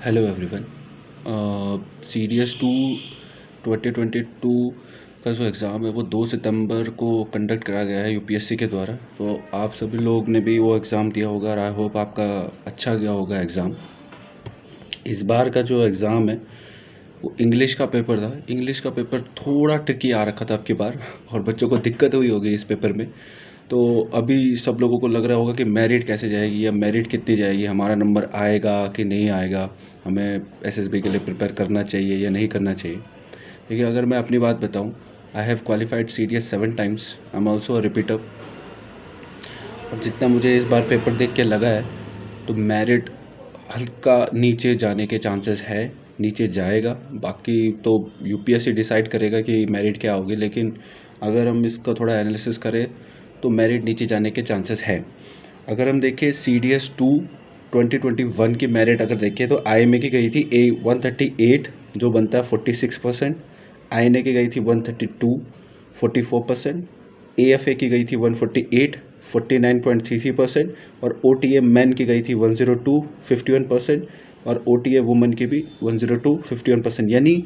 Hello everyone. C D S 2022 का जो exam है वो 2 सितंबर को कंडक्ट करा गया है यूपीएससी के द्वारा। तो आप सभी लोग ने भी वो एग्ज़ाम दिया होगा और आई होप आपका अच्छा गया होगा एग्ज़ाम। इस बार का जो एग्ज़ाम है वो इंग्लिश का पेपर था। इंग्लिश का पेपर थोड़ा ट्रिकी आ रखा था अब की बार और बच्चों को दिक्कत हुई होगी इस पेपर में। तो अभी सब लोगों को लग रहा होगा कि मेरिट कैसे जाएगी या मेरिट कितनी जाएगी, हमारा नंबर आएगा कि नहीं आएगा, हमें एसएसबी के लिए प्रिपेयर करना चाहिए या नहीं करना चाहिए। देखिए, अगर मैं अपनी बात बताऊं, I have qualified C D S 7 times. I am also a repeater. और जितना मुझे इस बार पेपर देख के लगा है तो मेरिट हल्का नीचे जाने के चांसेस है, नीचे जाएगा। बाकी तो यूपीएससी डिसाइड करेगा कि मेरिट क्या होगी, लेकिन अगर हम इसका थोड़ा एनालिसिस करें तो मेरिट नीचे जाने के चांसेस है। अगर हम देखें सी डी एस 2021 की मेरिट अगर देखें तो आई एम ए की गई थी 138, जो बनता है 46%। आई एन ए की गई थी 132, 44%। ए एफ ए की गई थी 148, 49.33%। और ओ टी ए मैन की गई थी 102, 51%। और ओ टी ए वुमन की भी 102, 51%। यानी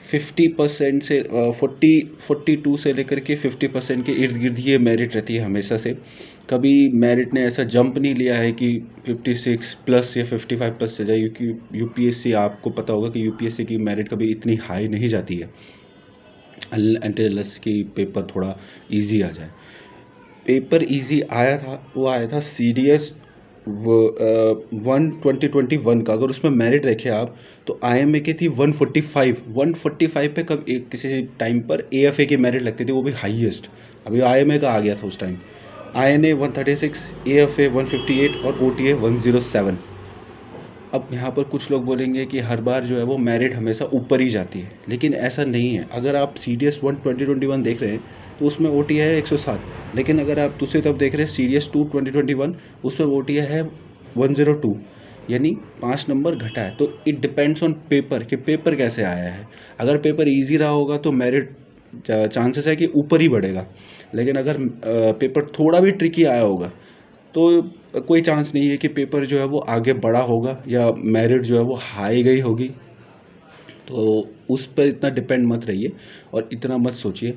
50% से 42 से लेकर के 50% के इर्द गिर्द ये मेरिट रहती है हमेशा से। कभी मेरिट ने ऐसा जंप नहीं लिया है कि 56 प्लस या 55 प्लस से जाए, क्योंकि यूपीएससी, आपको पता होगा कि यूपीएससी की मेरिट कभी इतनी हाई नहीं जाती है अनटिल की पेपर थोड़ा इजी आ जाए। पेपर इजी आया था, वो आया था सी डी एस 2021 का। अगर उसमें मेरिट देखें आप तो आई एम ए की थी 145 पे कब एक किसी टाइम पर ए एफ ए की मेरिट लगती थी, वो भी हाईएस्ट। अभी आई एम ए का आ गया था उस time. I N A 136, A F A 158 और ओ टी ए 107। अब यहाँ पर कुछ लोग बोलेंगे कि हर बार जो है वो मेरिट हमेशा ऊपर ही जाती है, लेकिन ऐसा नहीं है। अगर आप सी डी एस 2021 देख रहे हैं तो उसमें ओ टी है 107, लेकिन अगर आप दूसरी तरफ देख रहे हैं सी डी एस 2021, उसमें ओ टी है 102, यानी 5 नंबर घटा है। तो इट डिपेंड्स ऑन पेपर कि पेपर कैसे आया है। अगर पेपर ईजी रहा होगा तो मेरिट चांसेस है कि ऊपर ही बढ़ेगा, लेकिन अगर पेपर थोड़ा भी ट्रिकी आया होगा तो कोई चांस नहीं है कि पेपर जो है वो आगे बढ़ा होगा या मेरिट जो है वो हाई गई होगी। तो उस पर इतना डिपेंड मत रहिए और इतना मत सोचिए।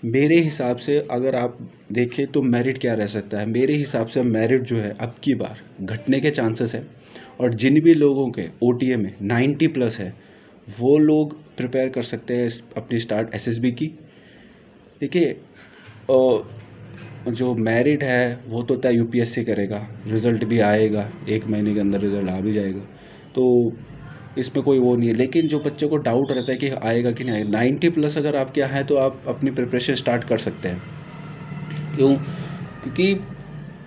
मेरे हिसाब से अगर आप देखें तो मेरिट क्या रह सकता है, मेरे हिसाब से मेरिट जो है अब की बार घटने के चांसेस है। और जिन भी लोगों के ओ टी ए में 90 प्लस है वो लोग प्रिपेयर कर सकते हैं अपनी स्टार्ट एस एस बी की। देखिए, जो मेरिट है वो तो तय यूपीएससी करेगा, रिज़ल्ट भी आएगा, 1 महीने के अंदर रिज़ल्ट आ भी जाएगा। तो इसमें कोई वो नहीं है। लेकिन जो बच्चों को डाउट रहता है कि आएगा कि नहीं आएगा, 90 प्लस अगर आपके यहाँ है तो आप अपनी प्रिपरेशन स्टार्ट कर सकते हैं। क्यों? क्योंकि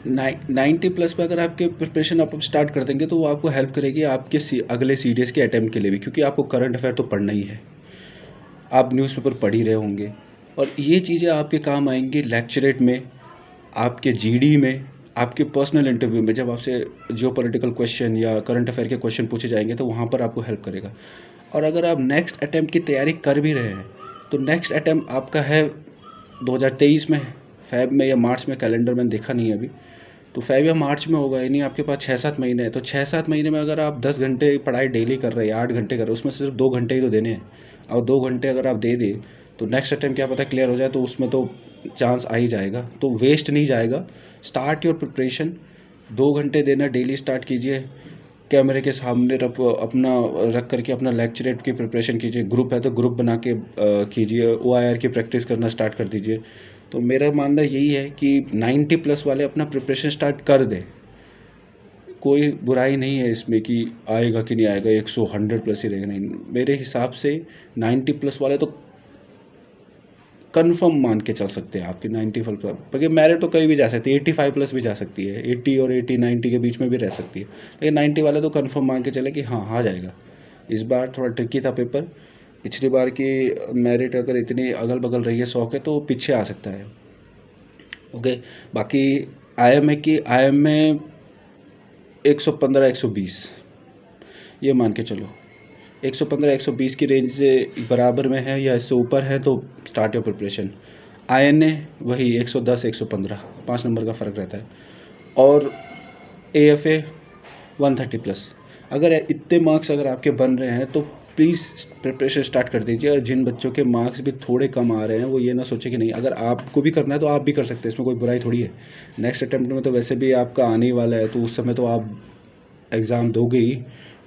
90 प्लस पे अगर आपके प्रिपरेशन आप स्टार्ट कर देंगे तो वो आपको हेल्प करेगी आपके अगले सी डी एस के अटैम्प्ट के लिए भी, क्योंकि आपको करंट अफेयर तो पढ़ना ही है, आप न्यूज़पेपर पढ़ ही रहे होंगे। और ये चीज़ें आपके काम आएंगी लेक्चरेट में, आपके जीडी में, आपके पर्सनल इंटरव्यू में। जब आपसे जियोपॉलिटिकल क्वेश्चन या करंट अफेयर के क्वेश्चन पूछे जाएंगे तो वहाँ पर आपको हेल्प करेगा। और अगर आप नेक्स्ट अटैम्प्ट की तैयारी कर भी रहे हैं तो नेक्स्ट अटैम्प्ट आपका है 2023 में, फेब में या मार्च में, कैलेंडर में देखा नहीं है अभी, तो फेब या मार्च में होगा। यानी आपके पास 6-7 महीने हैं। तो 6-7 महीने में अगर आप 10 घंटे पढ़ाई डेली कर रहे हैं, 8 घंटे कर रहे हैं, उसमें सिर्फ 2 घंटे ही तो देने हैं। और 2 घंटे अगर आप दे दें तो नेक्स्ट अटैम्प्ट क्या पता क्लियर हो जाए, तो उसमें तो चांस आ ही जाएगा, तो वेस्ट नहीं जाएगा। स्टार्ट योर प्रिपरेशन, 2 घंटे देना डेली स्टार्ट कीजिए। कैमरे के सामने अपना रख करके अपना लेक्चरेट की प्रिपरेशन कीजिए। ग्रुप है तो ग्रुप बना के कीजिए। ओ आई आर की प्रैक्टिस करना स्टार्ट कर दीजिए। तो मेरा मानना यही है कि 90 प्लस वाले अपना प्रिपरेशन स्टार्ट कर दें। कोई बुराई नहीं है इसमें कि आएगा कि नहीं आएगा, 100 प्लस ही रहेगा, नहीं। मेरे हिसाब से 90 प्लस वाले तो कन्फर्म मान के चल सकते हैं आपकी 95 प्लस, क्योंकि मेरिट तो कहीं भी जा सकती है, 85 प्लस भी जा सकती है, 80 और 90 के बीच में भी रह सकती है, लेकिन 90 वाले तो कन्फर्म मान के चले कि हाँ आ जाएगा। इस बार थोड़ा ट्रिकी था पेपर। पिछली बार की मेरिट अगर इतनी अगल बगल रही है 100 के तो पीछे आ सकता है। ओके। बाकी आई एम ए 115, 120 ये मान के चलो, 115 120 की रेंज से बराबर में है या इससे ऊपर है तो start your preparation. I N A वही 110 115, 5 नंबर का फ़र्क रहता है। और ए एफ ए 130 प्लस। अगर इतने मार्क्स अगर आपके बन रहे हैं तो प्लीज़ प्रिपरेशन स्टार्ट कर दीजिए। और जिन बच्चों के मार्क्स भी थोड़े कम आ रहे हैं वो ये ना सोचे कि नहीं, अगर आपको भी करना है तो आप भी कर सकते हैं, इसमें कोई बुराई थोड़ी है। नेक्स्ट अटेम्प्ट में तो वैसे भी आपका आने ही वाला है, तो उस समय तो आप एग्ज़ाम दोगे ही,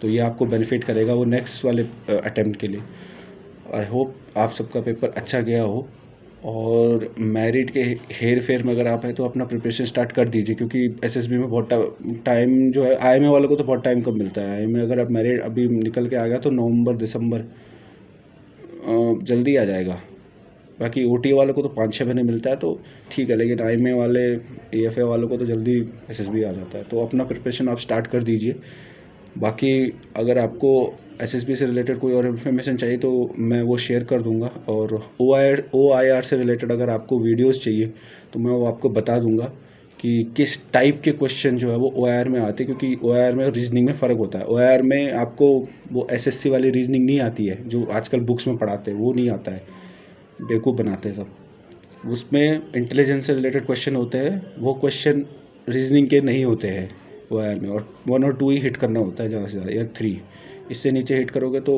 तो ये आपको बेनिफिट करेगा वो नेक्स्ट वाले अटेम्प्ट के लिए। आई होप आप सबका पेपर अच्छा गया हो। और मेरिट के हेर फेर में अगर आप हैं तो अपना प्रिपरेशन स्टार्ट कर दीजिए, क्योंकि एसएसबी में बहुत टाइम जो है, आईएमए वालों को तो बहुत टाइम कम मिलता है। आईएमए अगर आप मेरिट अभी निकल के आ गया तो नवंबर दिसंबर जल्दी आ जाएगा। बाकी ओटी वालों को तो 5-6 महीने मिलता है, तो ठीक है, लेकिन आईएमए वाले एएफए वालों को तो जल्दी एसएसबी आ जाता है। तो अपना प्रिपरेशन आप स्टार्ट कर दीजिए। बाकी अगर आपको एसएसबी से रिलेटेड कोई और इन्फॉर्मेशन चाहिए तो मैं वो शेयर कर दूंगा। और ओआईआर से रिलेटेड अगर आपको वीडियोस चाहिए तो मैं वो आपको बता दूंगा कि किस टाइप के क्वेश्चन जो है वो ओआईआर में आते हैं, क्योंकि ओआईआर में रीजनिंग में फ़र्क होता है। ओआईआर में आपको वो एसएससी वाली रीजनिंग नहीं आती है जो आजकल बुक्स में पढ़ाते हैं, वो नहीं आता है, बेवकूफ़ बनाते हैं सब। उसमें इंटेलिजेंस से रिलेटेड क्वेश्चन होते हैं, वो क्वेश्चन रीजनिंग के नहीं होते हैं ओआईआर में। और 1 और 2 ही हिट करना होता है ज़्यादा से ज़्यादा, या 3, इससे नीचे हिट करोगे तो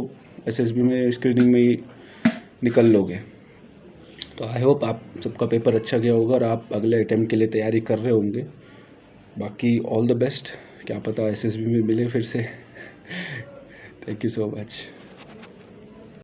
एसएसबी में स्क्रीनिंग में ही निकल लोगे। तो आई होप आप सबका पेपर अच्छा गया होगा और आप अगले अटेम्प्ट के लिए तैयारी कर रहे होंगे। बाकी ऑल द बेस्ट, क्या पता एसएसबी में मिले फिर से। Thank you so much.